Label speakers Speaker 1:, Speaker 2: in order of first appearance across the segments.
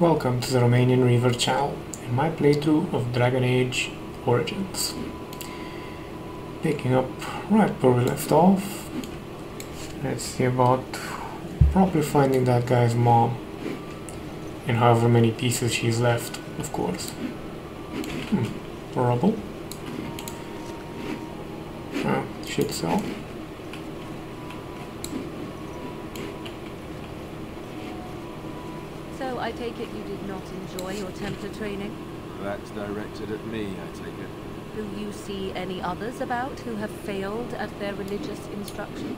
Speaker 1: Welcome to the Romanian River channel, in my playthrough of Dragon Age Origins. Picking up right where we left off. Let's see about probably finding that guy's mom. And however many pieces she's left, of course. Rubble. Should sell.
Speaker 2: So I take it you did not enjoy your Templar training?
Speaker 3: That's directed at me, I take it.
Speaker 2: Do you see any others about who have failed at their religious instruction?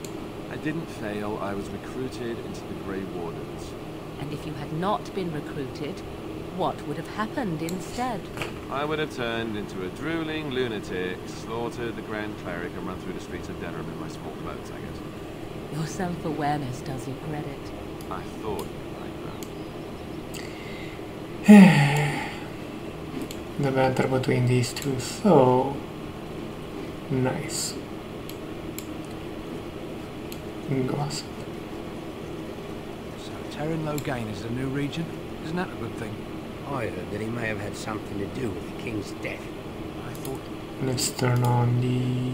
Speaker 3: I didn't fail, I was recruited into the Grey Wardens.
Speaker 2: And if you had not been recruited, what would have happened instead?
Speaker 3: I would have turned into a drooling lunatic, slaughtered the Grand Cleric and run through the streets of Denerim in my small clothes, I guess.
Speaker 2: Your self-awareness does you credit.
Speaker 3: I thought like
Speaker 1: The banter between these two, so nice. Gossip.
Speaker 4: So Terran Logain is the new regent? Isn't that a good thing?
Speaker 5: I heard that he may have had something to do with the king's death.
Speaker 4: I thought...
Speaker 1: Let's turn on the...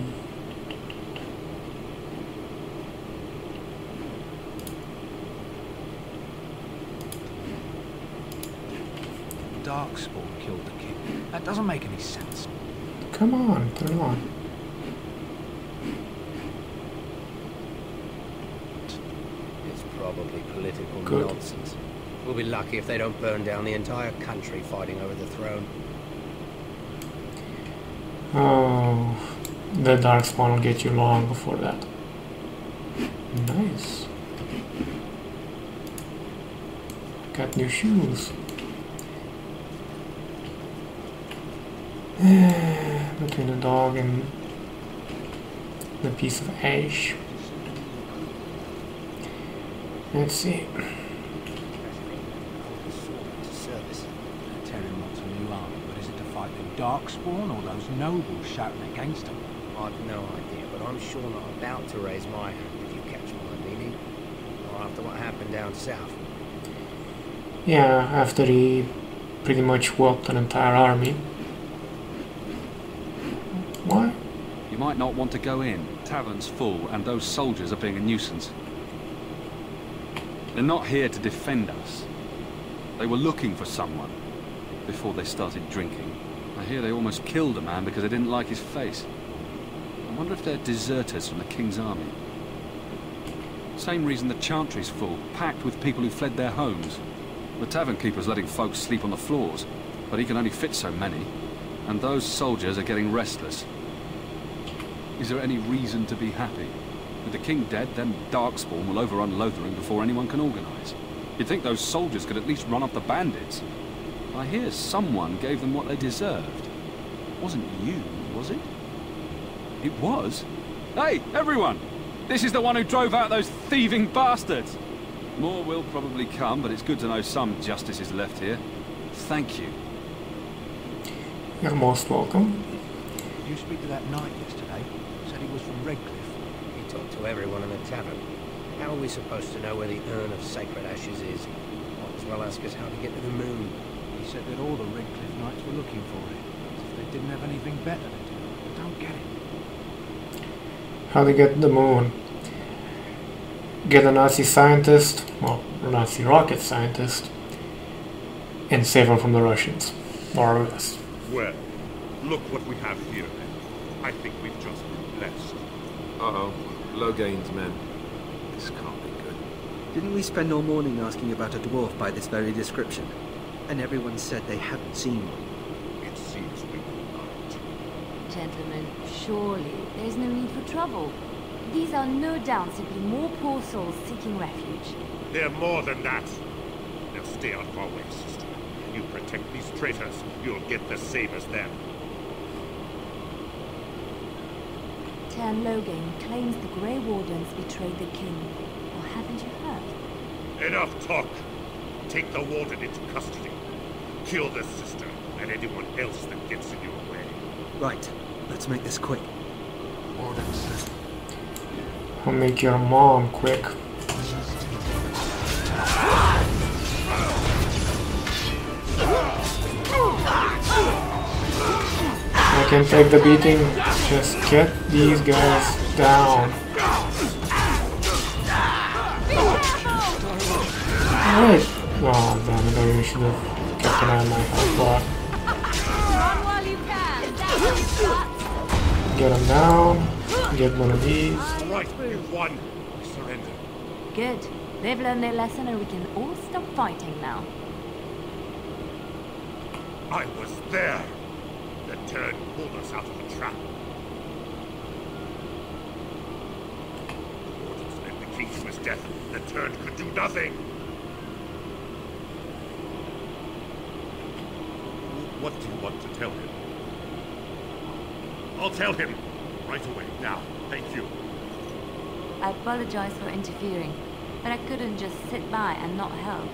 Speaker 4: Darkspawn killed the king. That doesn't make any sense.
Speaker 1: Come on, turn on.
Speaker 5: It's probably political
Speaker 1: Good.
Speaker 5: nonsense. We'll be lucky if they don't burn down the entire country fighting over the throne.
Speaker 1: Oh, the Darkspawn will get you long before that. Nice. Got new shoes. Between the dog and the piece of ash. Let's see.
Speaker 4: Terran wants a new army, but is it to fight the Darkspawn or those nobles shouting against them?
Speaker 5: I've no idea, but I'm sure not about to raise my hand if you catch my meaning. Or after what happened down south.
Speaker 1: Yeah, after he pretty much whooped an entire army. Why?
Speaker 6: You might not want to go in. Tavern's full, and those soldiers are being a nuisance. They're not here to defend us. They were looking for someone before they started drinking. I hear they almost killed a man because they didn't like his face. I wonder if they're deserters from the King's army. Same reason the Chantry's full, packed with people who fled their homes. The tavern keeper's letting folks sleep on the floors, but he can only fit so many. And those soldiers are getting restless. Is there any reason to be happy? With the king dead, then Darkspawn will overrun Lothering before anyone can organize. You'd think those soldiers could at least run off the bandits. I hear someone gave them what they deserved. Wasn't you, was it? It was? Hey, everyone! This is the one who drove out those thieving bastards! More will probably come, but it's good to know some justice is left here. Thank you.
Speaker 1: You're most welcome.
Speaker 4: Did you speak to that knight yesterday? Said he was from Redcliffe.
Speaker 5: He talked to everyone in the tavern. How are we supposed to know where the urn of sacred ashes is? Might as well ask us how to get to the moon.
Speaker 4: He said that all the Redcliffe knights were looking for it. As if they didn't have anything better to do. I don't get it.
Speaker 1: How to get the moon? Get a Nazi scientist, well, a Nazi rocket scientist, and save him from the Russians, more or less.
Speaker 7: Well, look what we have here, then. I think we've just been blessed.
Speaker 3: Uh-oh. Logain's men. This can't be good.
Speaker 8: Didn't we spend all morning asking about a dwarf by this very description? And everyone said they hadn't seen one.
Speaker 7: It seems we will not.
Speaker 2: Gentlemen, surely there's no need for trouble. These are no doubt simply more poor souls seeking refuge.
Speaker 7: They're more than that. Now stay out of our way, sister. You protect these traitors, you'll get the same as them.
Speaker 2: Terran Logain claims the Grey Wardens betrayed the king. Or haven't you heard?
Speaker 7: Enough talk. Take the warden into custody. Kill the sister and anyone else that gets in your way.
Speaker 8: Right, let's make this quick.
Speaker 1: I'll make your mom quick. can take the beating. Just get these guys down. Wait. Oh damn it, I really should have kept an eye on my health bar. Get him down. Get one of these.
Speaker 7: All right, you won. I surrender.
Speaker 2: Good. They've learned their lesson and we can all stop fighting now.
Speaker 7: I was there. The turn pulled us out of the trap. The Wardens led the king to his death. The turn could do nothing. What do you want to tell him? I'll tell him. Right away, now. Thank you.
Speaker 2: I apologize for interfering, but I couldn't just sit by and not help.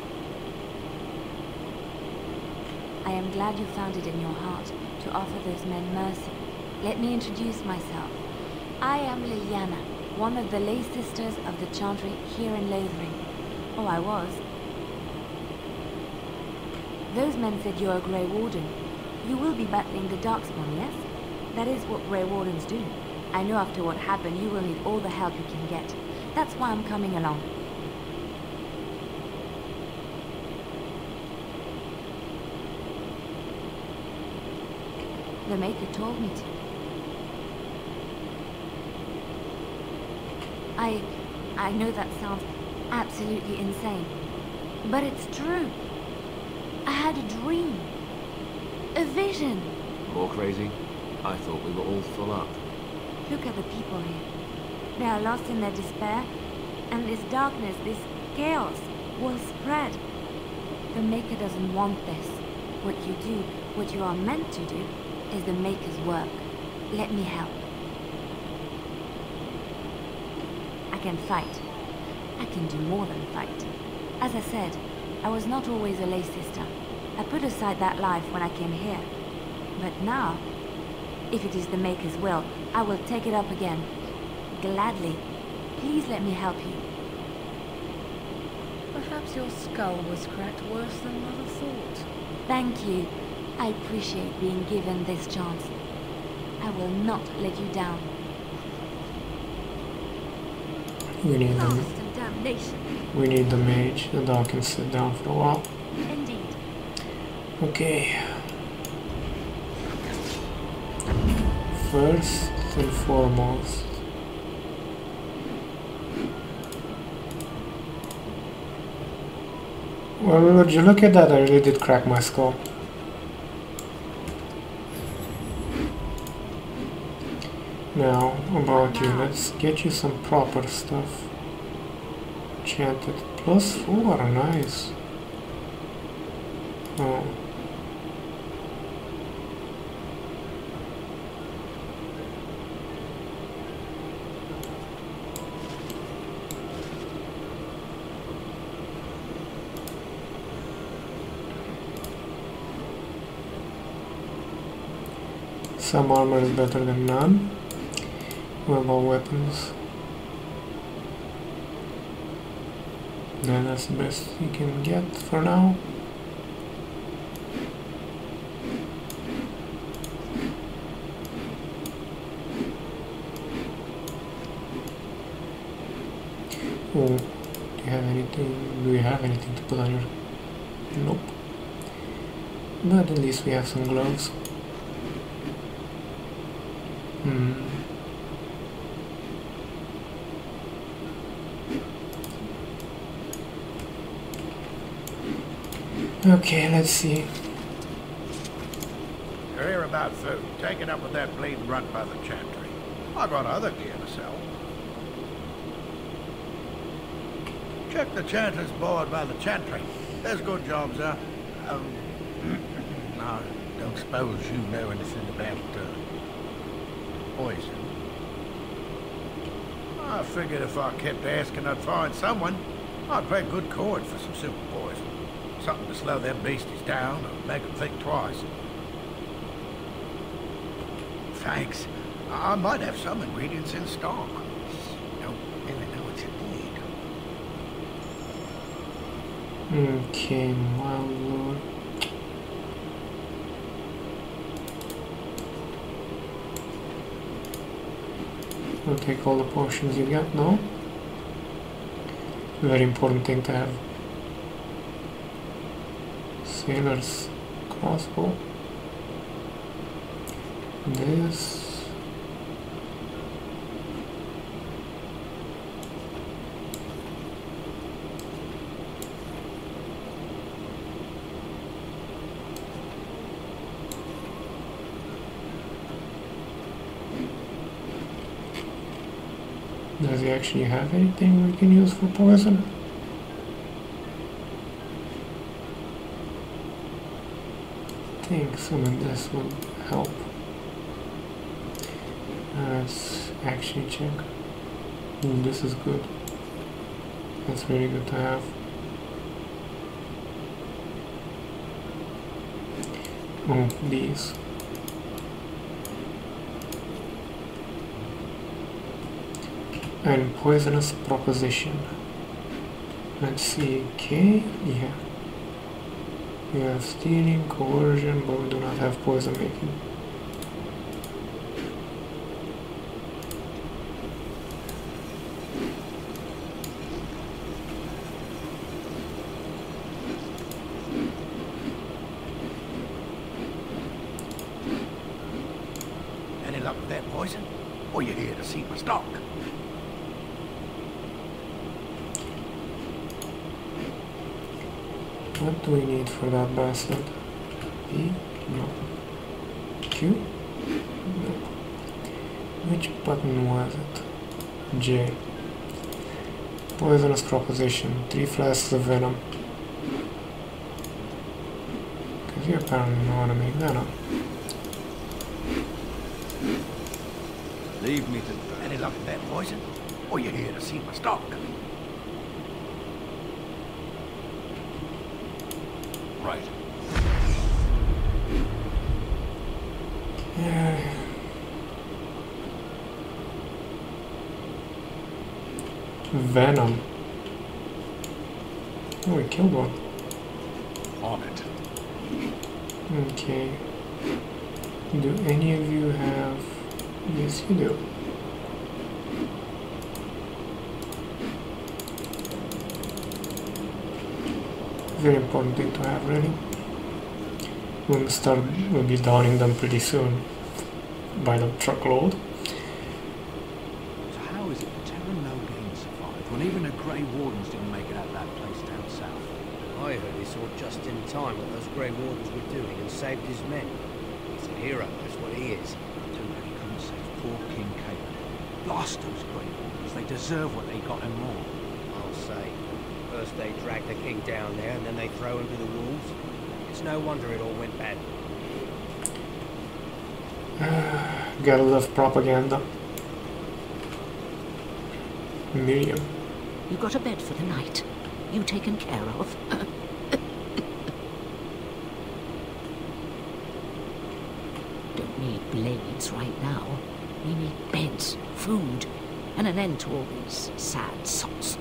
Speaker 2: I am glad you found it in your heart to offer those men mercy. Let me introduce myself. I am Liliana, one of the lay sisters of the Chantry here in Lothering. Oh, I was. Those men said you're a Grey Warden. You will be battling the Darkspawn, yes? That is what Grey Wardens do. I know after what happened you will need all the help you can get. That's why I'm coming along. The Maker told me to. I know that sounds absolutely insane, but it's true. I had a dream. A vision.
Speaker 3: More crazy? I thought we were all full up.
Speaker 2: Look at the people here. They are lost in their despair, and this darkness, this chaos, will spread. The Maker doesn't want this. What you do, what you are meant to do, is the Maker's work. Let me help. I can fight. I can do more than fight. As I said, I was not always a lay sister. I put aside that life when I came here. But now, if it is the Maker's will, I will take it up again. Gladly. Please let me help you.
Speaker 9: Perhaps your skull was cracked worse than Mother thought.
Speaker 2: Thank you. I appreciate being given this chance. I will not let you down.
Speaker 1: We need
Speaker 2: Lost
Speaker 1: them.
Speaker 2: and damnation.
Speaker 1: We need the mage. The dog can sit down for a while.
Speaker 2: Indeed.
Speaker 1: Okay. First and foremost, well, would you look at that? I really did crack my skull. Now, about you, let's get you some proper stuff. Enchanted +4, nice. Oh. Some armor is better than none. What about weapons? Yeah, that's the best you can get for now. Oh, do you have anything? Do you have anything to put on your? Nope. But at least we have some gloves. Okay, let's see.
Speaker 10: You're here about food. Take it up with that bleeding runt by the chantry. I got other gear to sell. Check the chantry's board by the chantry. There's good jobs there. I don't suppose you know anything about poison. I figured if I kept asking, I'd find someone. I'd pay good coin for some simple poison. Something to slow them beasties down or make them think twice. Thanks. I might have some ingredients in stock. Don't really know what you need.
Speaker 1: Okay, my lord. You'll take all the potions you get now. Very important thing to have. Sailor's crossbow. This. Does he actually have anything we can use for poison? I think some of this would help. Let's actually check. Ooh, this is good. That's really good to have. Oh, these. And poisonous proposition. Let's see. Okay, yeah. We have stealing, coercion, but we do not have poison making.
Speaker 10: Any luck with that poison? Or you here to see my stock?
Speaker 1: What do we need for that bastard? E? No. Q? No. Which button was it? J. Poisonous proposition. 3 flasks of venom. Because you apparently know how to make venom.
Speaker 10: Leave me to... Any luck with that poison? Or you here to see my stock? Right.
Speaker 1: Yeah. Venom. Oh, we killed one.
Speaker 10: On it.
Speaker 1: Okay. Do any of you have... Yes, you do. Very important thing to have ready. We'll be downing them pretty soon by the truckload.
Speaker 4: So how is it the Terra Nogeen survived when even the Grey Wardens didn't make it out of that place down south?
Speaker 5: I heard he saw just in time what those Grey Wardens were doing and saved his men. He's a hero, that's what he is.
Speaker 4: Too bad he couldn't save poor King Caleb. Blast those Grey Wardens, they deserve what they got and more.
Speaker 5: I'll say. First they drag the king down there, and then they throw him to the wolves. It's no wonder it all went bad.
Speaker 1: Gotta love propaganda. Miriam.
Speaker 11: You got a bed for the night? You taken care of? Don't need blades right now. We need beds, food, and an end to all these sad sots.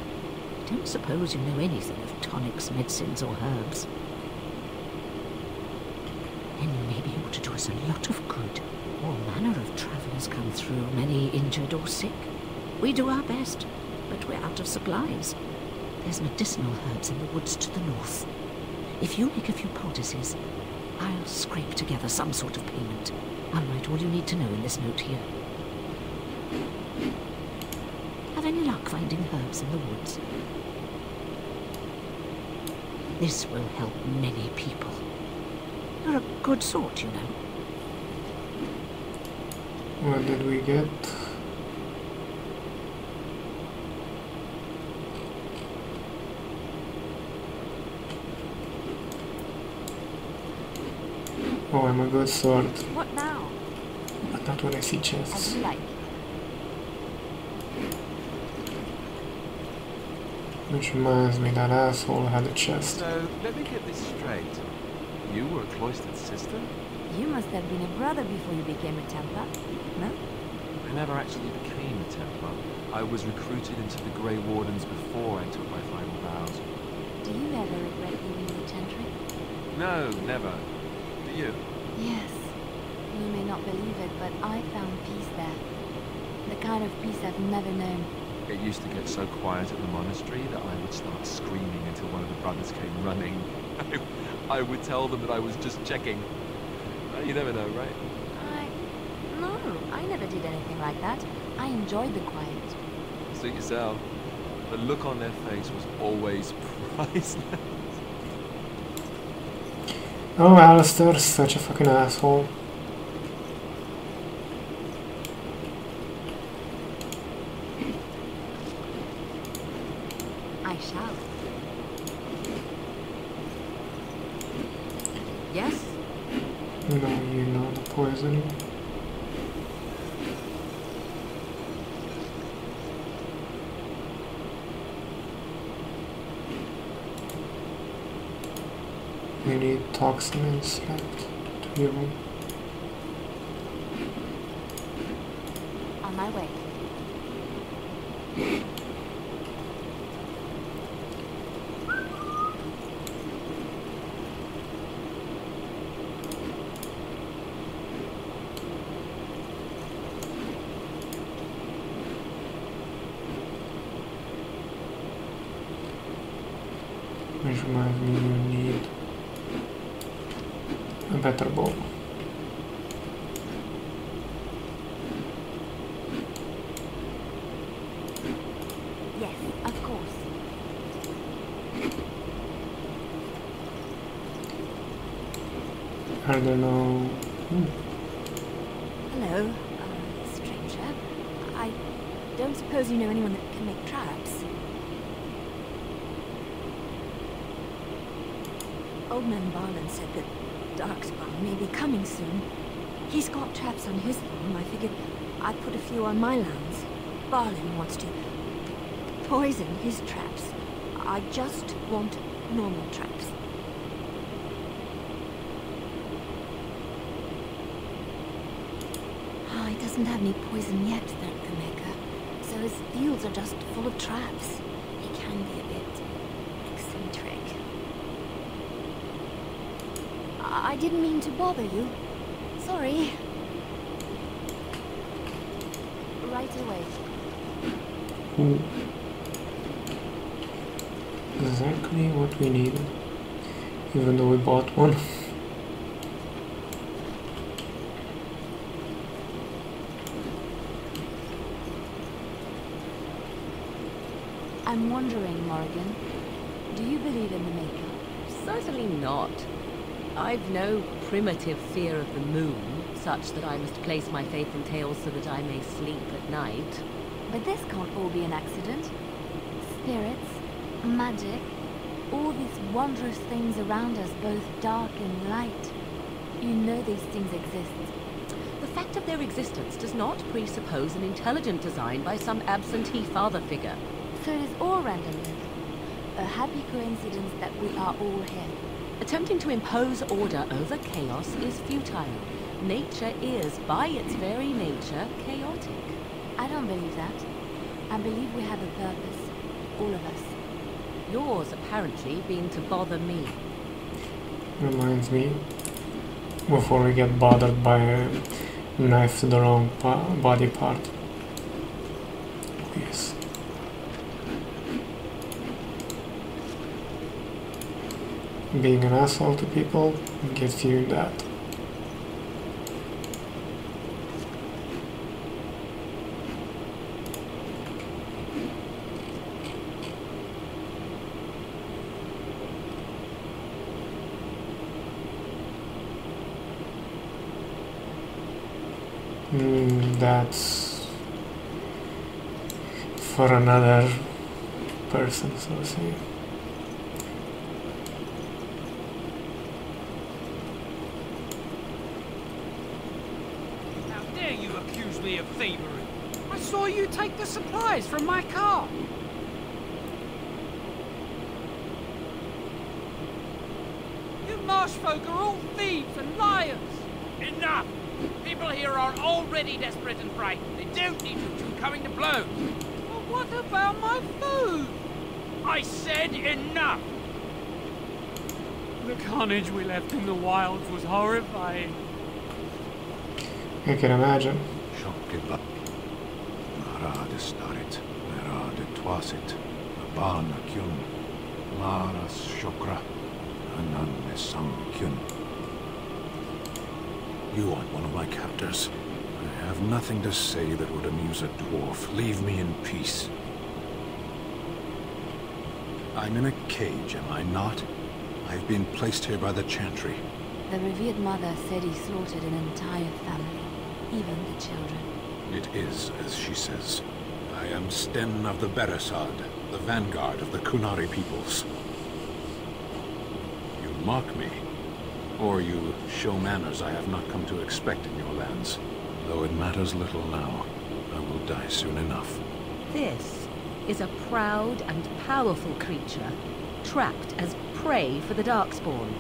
Speaker 11: I don't suppose you know anything of tonics, medicines, or herbs. And maybe you ought to do us a lot of good. All manner of travellers come through, many injured or sick. We do our best, but we're out of supplies. There's medicinal herbs in the woods to the north. If you make a few poultices, I'll scrape together some sort of payment. I'll write all you need to know in this note here. Have any luck finding herbs in the woods? This will help many people. You're a good sort, you know.
Speaker 1: What did we get? Oh, I'm a good sword.
Speaker 2: What now?
Speaker 1: But not when I see
Speaker 2: As
Speaker 1: chests.
Speaker 2: you like.
Speaker 1: Which reminds me, that asshole had a chest.
Speaker 3: So, let me get this straight. You were a cloistered sister?
Speaker 2: You must have been a brother before you became a Templar, no?
Speaker 3: I never actually became a Templar. I was recruited into the Grey Wardens before I took my final vows.
Speaker 2: Do you ever regret leaving the Gentry?
Speaker 3: No, never. Do you?
Speaker 2: Yes. You may not believe it, but I found peace there. The kind of peace I've never known.
Speaker 3: It used to get so quiet at the monastery that I would start screaming until one of the brothers came running. I would tell them that I was just checking. You never know, right?
Speaker 2: No, I never did anything like that. I enjoyed the quiet.
Speaker 3: Suit yourself. The look on their face was always priceless.
Speaker 1: Oh, Alistair's such a fucking asshole.
Speaker 2: I shall. Yes?
Speaker 1: No, you know the poison. You need toxin and slap to heal him.
Speaker 2: On my way.
Speaker 1: Which reminds me, you need a better bow.
Speaker 2: Yes, of course.
Speaker 1: Are there no...
Speaker 2: Hello, stranger. I don't suppose you know anyone that can make traps? Old man Barlin said that Darkspawn may be coming soon. He's got traps on his farm. I figured I'd put a few on my lands. Barlin wants to poison his traps. I just want normal traps. He doesn't have any poison yet, thank the Maker. So his fields are just full of traps. He can be a bit eccentric. I didn't mean to bother you. Sorry. Right away.
Speaker 1: Exactly what we needed. Even though we bought one.
Speaker 2: I'm wondering, Morrigan, do you believe in the Maker?
Speaker 9: Certainly not. I've no primitive fear of the moon, such that I must place my faith in tales so that I may sleep at night.
Speaker 2: But this can't all be an accident. Spirits, magic, all these wondrous things around us, both dark and light. You know these things exist.
Speaker 9: The fact of their existence does not presuppose an intelligent design by some absentee father figure.
Speaker 2: So it is all random then. A happy coincidence that we are all here.
Speaker 9: Attempting to impose order over chaos is futile. Nature is, by its very nature, chaotic.
Speaker 2: I don't believe that. I believe we have a purpose. All of us.
Speaker 9: Yours, apparently, being to bother me.
Speaker 1: Reminds me, before we get bothered by a knife to the wrong body part. Oh, yes. Being an asshole to people gives you that. That's for another person, so to say.
Speaker 12: How dare you accuse me of thievery? I saw you take the supplies from my car. You marsh folk are all thieves and liars. Enough! People here are already desperate and frightened. They don't need you two coming to blows. Well, what about my food? I said enough! The carnage we left in the wilds was horrifying.
Speaker 1: I can imagine.
Speaker 10: Arad starit, Nerad twasit, Abana kyun, Laras shokra, Anan nesam kyun. You aren't one of my captors. I have nothing to say that would amuse a dwarf. Leave me in peace. I'm in a cage, am I not? I've been placed here by the Chantry.
Speaker 2: The revered mother said he slaughtered an entire family, even the children.
Speaker 10: It is, as she says. I am Sten of the Beresad, the vanguard of the Kunari peoples. You mock me, or you show manners I have not come to expect in your lands. Though it matters little now, I will die soon enough.
Speaker 9: This is a proud and powerful creature, trapped as prey for the Darkspawn.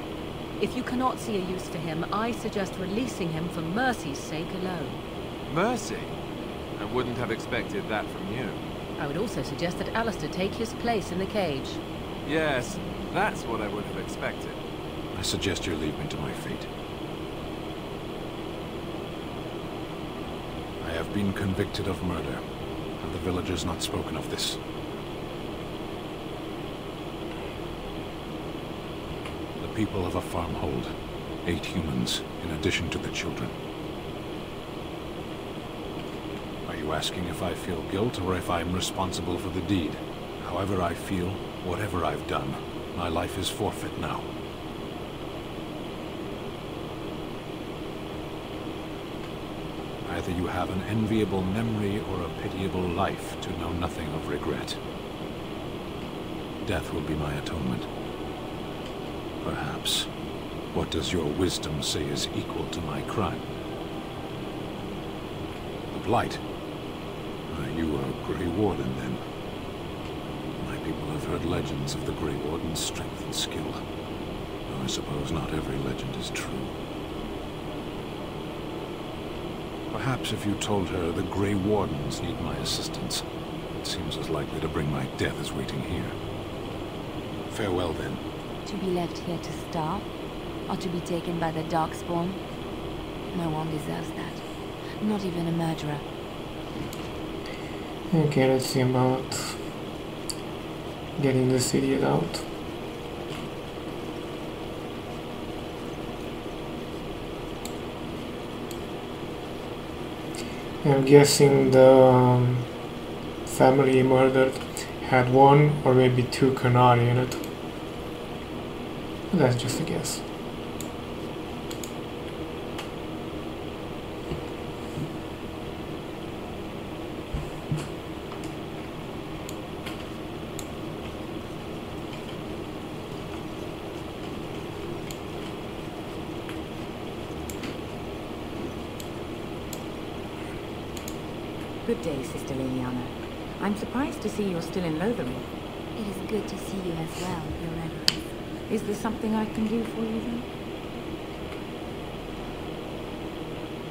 Speaker 9: If you cannot see a use for him, I suggest releasing him for mercy's sake alone.
Speaker 3: Mercy? I wouldn't have expected that from you.
Speaker 9: I would also suggest that Alistair take his place in the cage.
Speaker 3: Yes, that's what I would have expected.
Speaker 10: I suggest you leave me to my fate. I have been convicted of murder. Have the villagers not spoken of this? The people of a farm hold 8 humans, in addition to the children. Are you asking if I feel guilt or if I'm responsible for the deed? However I feel, whatever I've done, my life is forfeit now. Either you have an enviable memory or a pitiable life to know nothing of regret. Death will be my atonement. Perhaps. What does your wisdom say is equal to my crime? The Blight? Are you a Grey Warden, then? My people have heard legends of the Grey Warden's strength and skill. Though I suppose not every legend is true. Perhaps if you told her the Grey Wardens need my assistance, it seems as likely to bring my death as waiting here. Farewell, then.
Speaker 2: To be left here to starve? Or to be taken by the Darkspawn? No one deserves that. Not even a murderer.
Speaker 1: Okay, let's see about getting this idiot out. I'm guessing the family he murdered had 1 or maybe 2 Kunari in it. But that's just a guess.
Speaker 13: Good day, Sister Liliana. I'm surprised to see you're still in Lothering.
Speaker 2: It is good to see you as well, Your Reverence.
Speaker 13: Is there something I can do for you, then?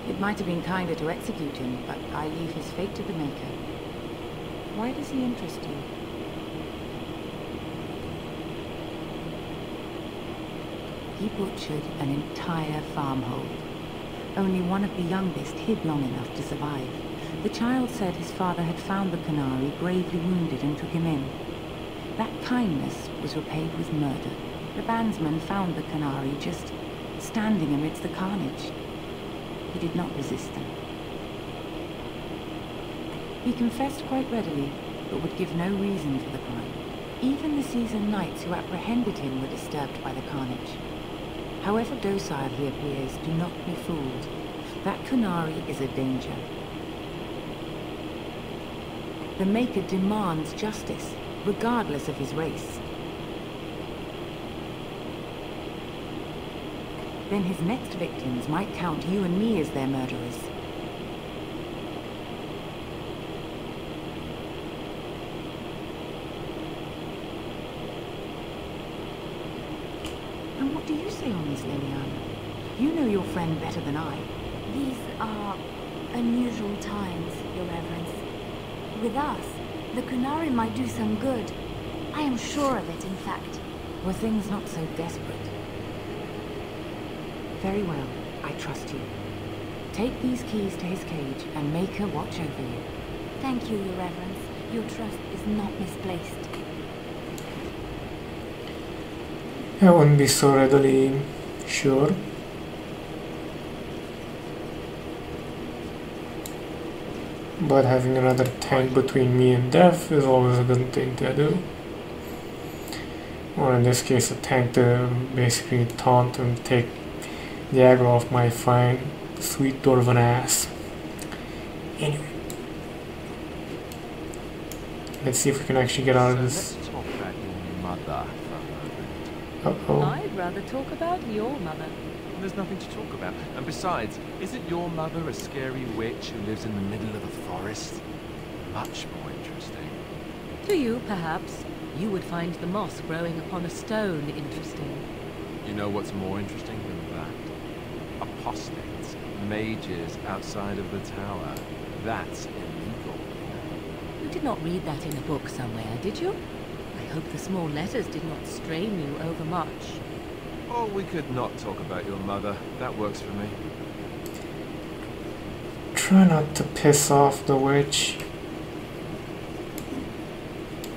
Speaker 13: It might have been kinder to execute him, but I leave his fate to the Maker. Why does he interest you? He butchered an entire farmhold. Only one of the youngest hid long enough to survive. The child said his father had found the Kunari gravely wounded and took him in. That kindness was repaid with murder. The bandsman found the Kunari just standing amidst the carnage. He did not resist them. He confessed quite readily, but would give no reason for the crime. Even the seasoned knights who apprehended him were disturbed by the carnage. However docile he appears, do not be fooled. That Kunari is a danger. The Maker demands justice, regardless of his race. Then his next victims might count you and me as their murderers. And what do you say on this, Liliana? You know your friend better than I.
Speaker 2: These are unusual times, Your Reverence. With us, the Kunari might do some good. I am sure of it, in fact.
Speaker 13: Were things not so desperate? Very well, I trust you. Take these keys to his cage and make her watch over you.
Speaker 2: Thank you, Your Reverence. Your trust is not misplaced.
Speaker 1: I wouldn't be so readily sure. But having another tank between me and death is always a good thing to do. Or in this case, a tank to basically taunt and take the aggro off my fine, sweet dwarven ass. Anyway. Let's see if we can actually get out of this.
Speaker 3: Let's talk about your mother for a moment.
Speaker 1: Uh-oh.
Speaker 9: I'd rather talk about your mother.
Speaker 3: There's nothing to talk about. And besides, isn't your mother a scary witch who lives in the middle of the forest? Much more interesting.
Speaker 9: To you, perhaps. You would find the moss growing upon a stone interesting.
Speaker 3: You know what's more interesting than that? Apostates, mages outside of the tower. That's illegal.
Speaker 9: You did not read that in a book somewhere, did you? I hope the small letters did not strain you overmuch.
Speaker 3: Oh, we could not talk about your mother. That works for me.
Speaker 1: Try not to piss off the witch.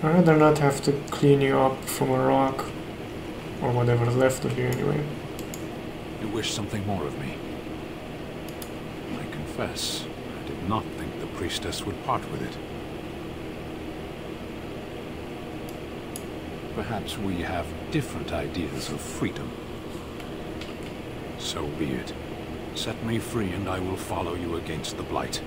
Speaker 1: I'd rather not have to clean you up from a rock. Or whatever's left of you anyway.
Speaker 10: You wish something more of me? I confess, I did not think the priestess would part with it. Perhaps we have different ideas of freedom. So be it. Set me free and I will follow you against the Blight.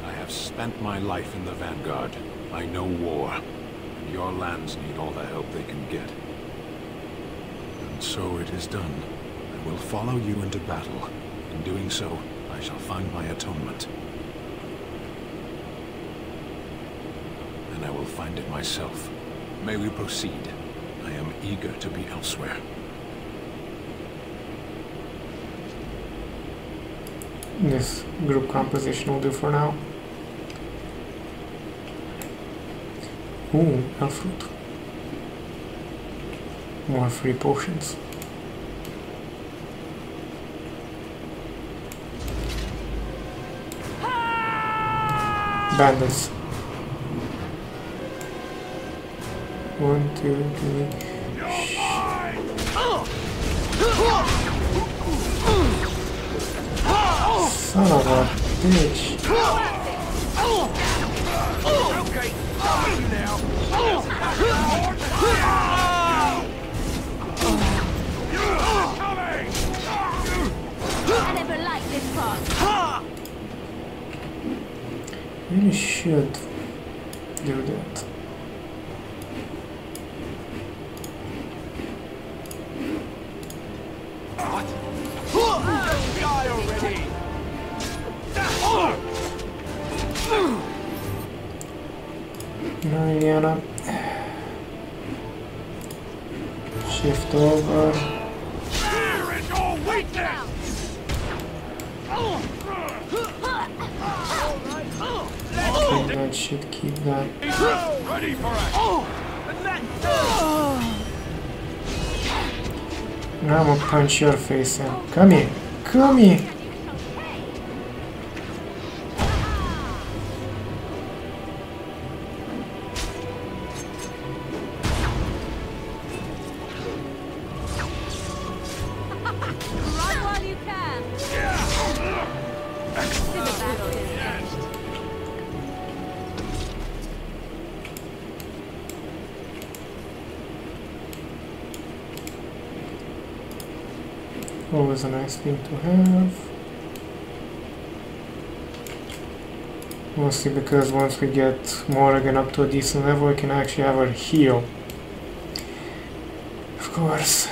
Speaker 10: I have spent my life in the Vanguard. I know war, and your lands need all the help they can get. And so it is done. I will follow you into battle. In doing so, I shall find my atonement. And I will find it myself. May we proceed? I am eager to be elsewhere.
Speaker 1: This group composition will do for now. Ooh, elf fruit. More free potions. Bandits. 1, 2, 3. Son of a bitch.
Speaker 12: Okay, I'm with you now.
Speaker 2: I never liked this part.
Speaker 1: Really should do that. Mariana. Shift over.
Speaker 12: Here is your weakness!
Speaker 1: Okay, that should keep that.
Speaker 12: Ready for it!
Speaker 1: Now I'm gonna punch your face in. Come here. Come here.
Speaker 9: Run while you can.
Speaker 1: Always a nice thing to have. Mostly because once we get Morrigan up to a decent level, we can actually have her heal. Of course,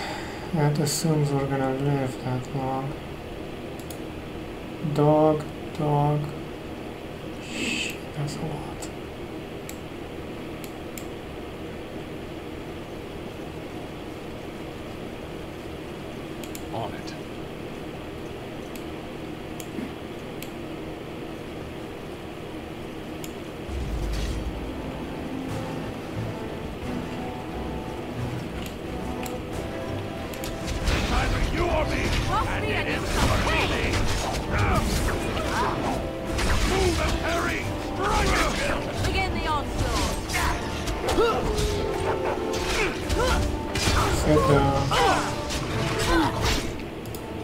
Speaker 1: that assumes we're gonna live that long. Dog, dog. Shh, that's a lot.
Speaker 10: On it.
Speaker 12: Either you or me, and it is for me.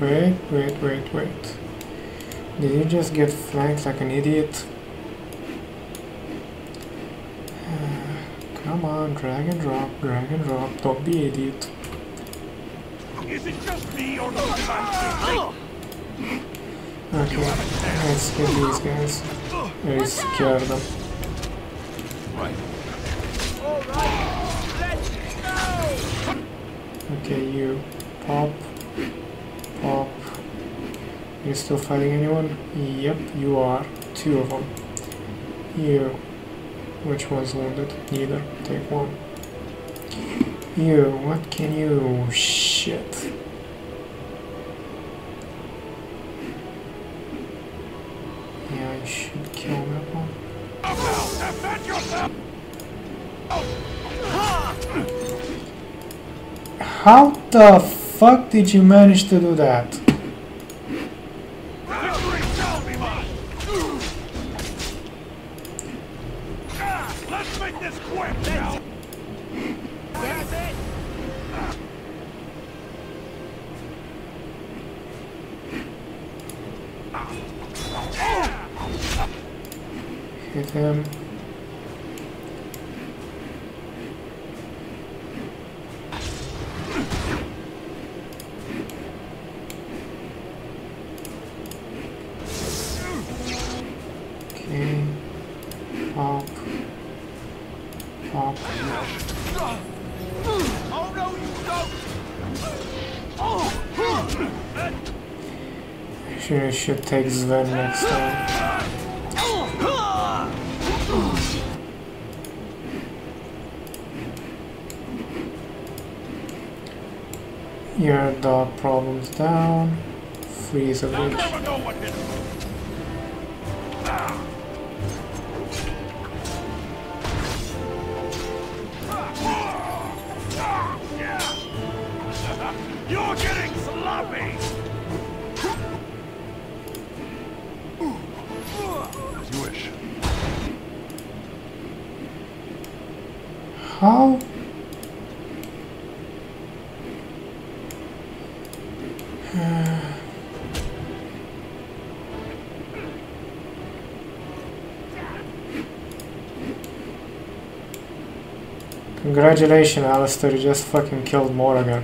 Speaker 1: Wait. Did you just get flanked like an idiot? Come on, drag and drop, don't be idiot.
Speaker 7: Is it just me or not?
Speaker 1: Okay, let's get these guys. I scared them.
Speaker 7: Right.
Speaker 1: Okay, you. Pop. You still fighting anyone? Yep, you are. 2 of them. You. Which one's wounded? Neither. Take one. You, what can you... Shit. Yeah, I should kill that one. How the fuck did you manage to do that?
Speaker 7: Let's make this quick now.
Speaker 1: Hit him. Okay. Pop.
Speaker 7: Oh no, you don't!
Speaker 1: Sure, I should take Sven next time. Your dog problems down. Freeze a bridge.
Speaker 7: You're getting sloppy! As you wish.
Speaker 1: How? Congratulations, Alistair, you just fucking killed Morrigan.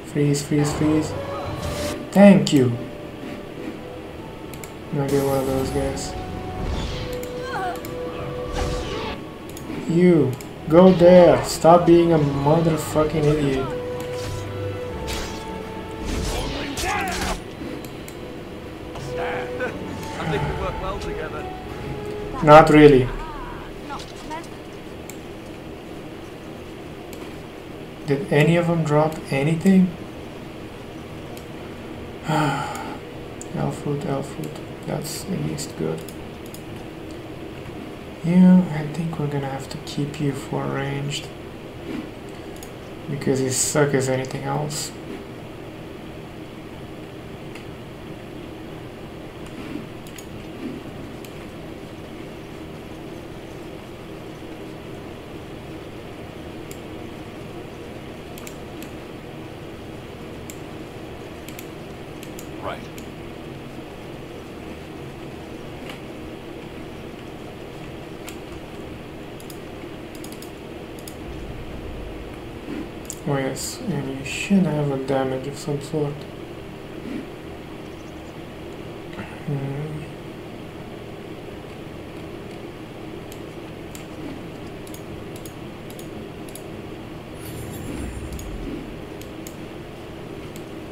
Speaker 1: Freeze. Thank you. I'm gonna get one of those guys. You, go there. Stop being a motherfucking idiot.
Speaker 3: I think we work well together.
Speaker 1: Not really. Did any of them drop anything? Elf food. That's at least good. Yeah, I think we're gonna have to keep you for ranged. Because you suck as anything else.
Speaker 10: Right.
Speaker 1: Oh yes, and you should have a damage of some sort.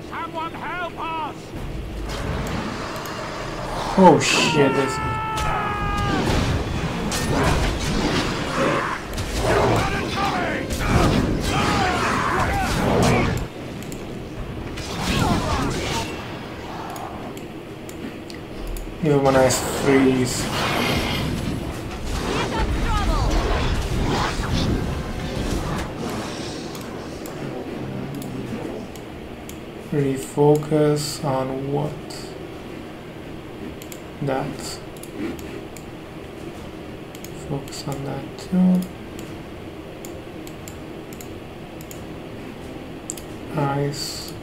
Speaker 7: Someone help us!
Speaker 1: Oh shit, this... Give him a nice freeze. Refocus on what? That. Focus on that too. Nice.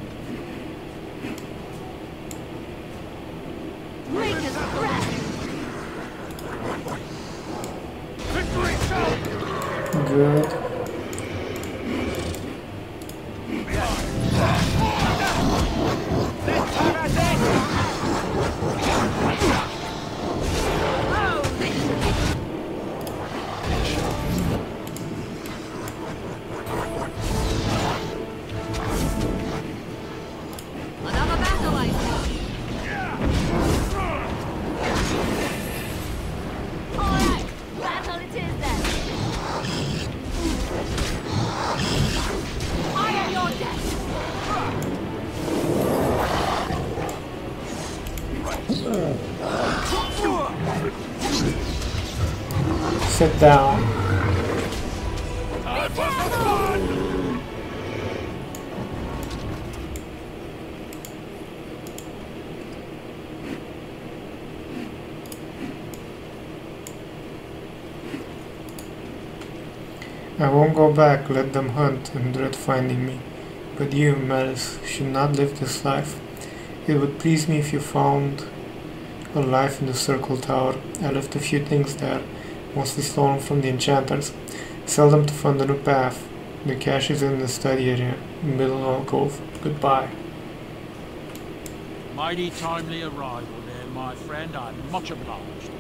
Speaker 1: Good. Sit down. I won't go back, let them hunt and dread finding me. But you, Malice, should not live this life. It would please me if you found a life in the Circle Tower. I left a few things there, mostly stolen from the enchanters. Sell them to fund a new path. The cache is in the study area, middle alcove. Goodbye.
Speaker 12: Mighty timely arrival there, my friend. I'm much obliged.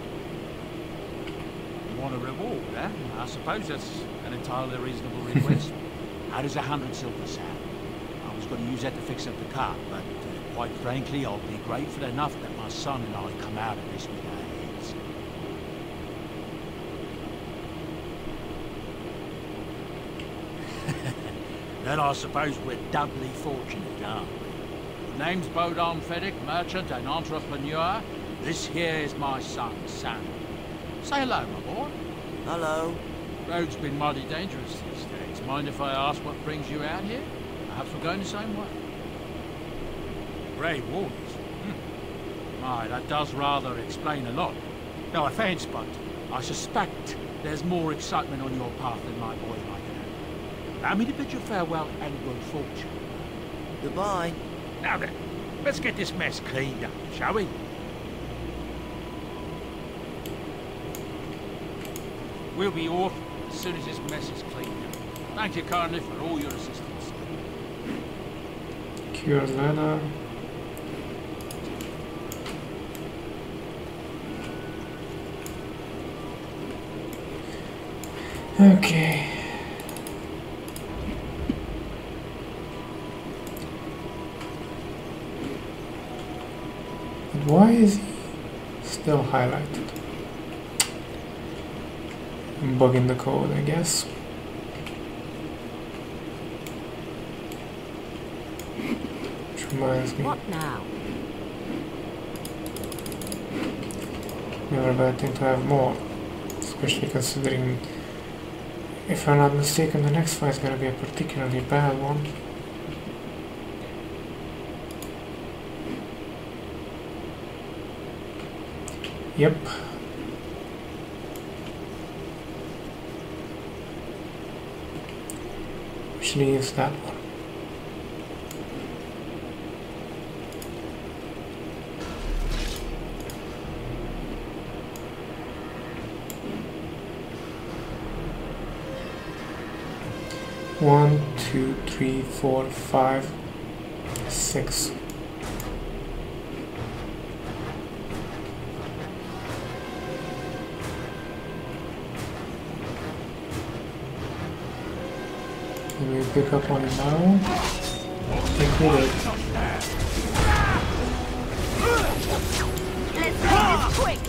Speaker 12: You want a reward, eh? I suppose that's an entirely reasonable request. How does 100 silver sound? I was going to use that to fix up the cart, but quite frankly, I'll be grateful enough that my son and I come out of this with our heads. Then I suppose we're doubly fortunate, aren't we? Name's Bodon Fedek, merchant and entrepreneur. This here is my son, Sam. Say hello, my boy.
Speaker 14: Hello.
Speaker 12: Road's been mighty dangerous these days. Mind if I ask what brings you out here? Perhaps we're going the same way. Grey Wardens? My, that does rather explain a lot. No offence, but I suspect there's more excitement on your path than my boy might have. Allow me to bid you farewell and good fortune.
Speaker 14: Goodbye.
Speaker 12: Now then, let's get this mess cleaned up, shall we? We'll be off as soon as this mess is cleaned up. Thank you kindly for all your assistance.
Speaker 1: Cured leather. Okay. But why is he still highlighted? I'm bugging the code, I guess. Which reminds me.
Speaker 11: What now?
Speaker 1: Never a bad thing to have more. Especially considering, if I'm not mistaken, the next fight is gonna be a particularly bad one. Yep. Which leaves that one. One, 2, 3, 4, 5, 6. Can we pick up on it now? I think we did.
Speaker 2: Let's make this quick.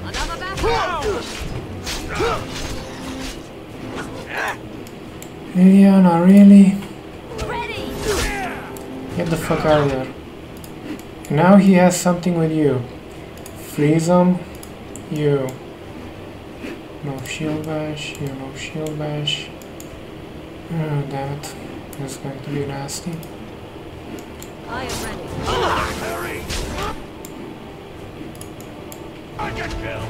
Speaker 2: Another battle.
Speaker 1: Liliana, really?
Speaker 2: Ready.
Speaker 1: Get the fuck out of there. Now he has something with you. Freeze him. You. No shield bash. You no shield bash. Oh, damn it. This is going to be nasty.
Speaker 9: I am ready.
Speaker 7: Hurry! I get killed!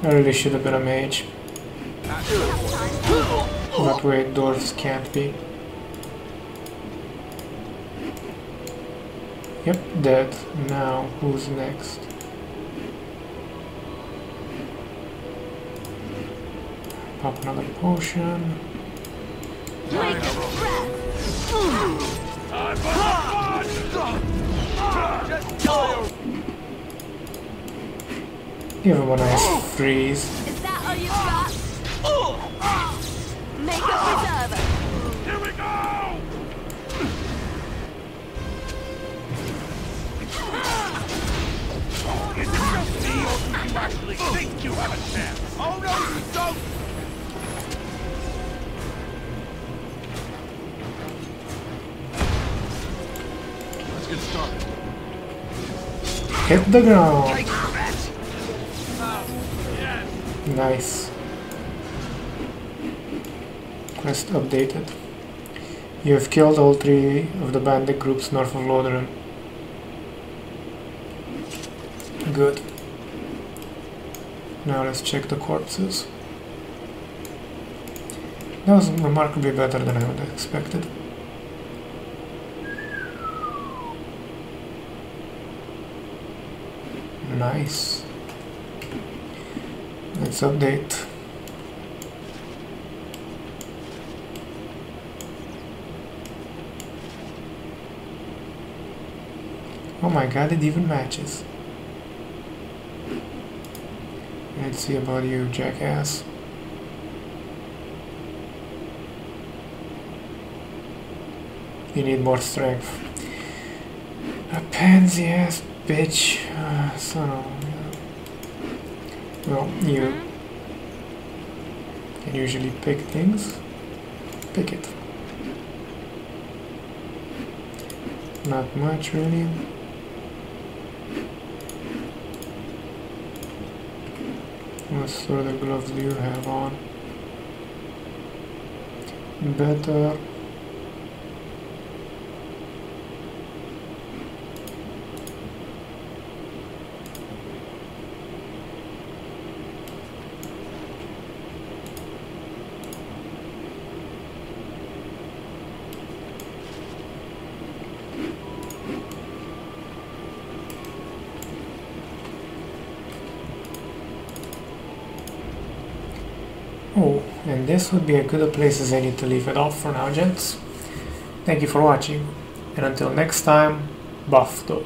Speaker 1: I really should have been a mage. But wait, dwarves can't be. Yep, dead. Now, who's next? Pop another potion. Give him a nice freeze.
Speaker 2: Is that all you got? Make a preserver.
Speaker 7: Here we go! Is it just me, or do you actually think you have a chance? Oh no, you don't!
Speaker 3: Let's get started.
Speaker 1: Hit the ground. Nice. Quest updated. You have killed all 3 of the bandit groups north of Loderen. Good. Now let's check the corpses. That was remarkably better than I would have expected. Nice. Let's update. Oh my god, it even matches. Let's see about you, jackass. You need more strength. A pansy ass bitch. Son of... Well, you can usually pick things. Pick it. Not much, really. What sort of gloves do you have on? Better. Oh, and this would be as good a place as any to leave it off for now, gents. Thank you for watching, and until next time, buff though.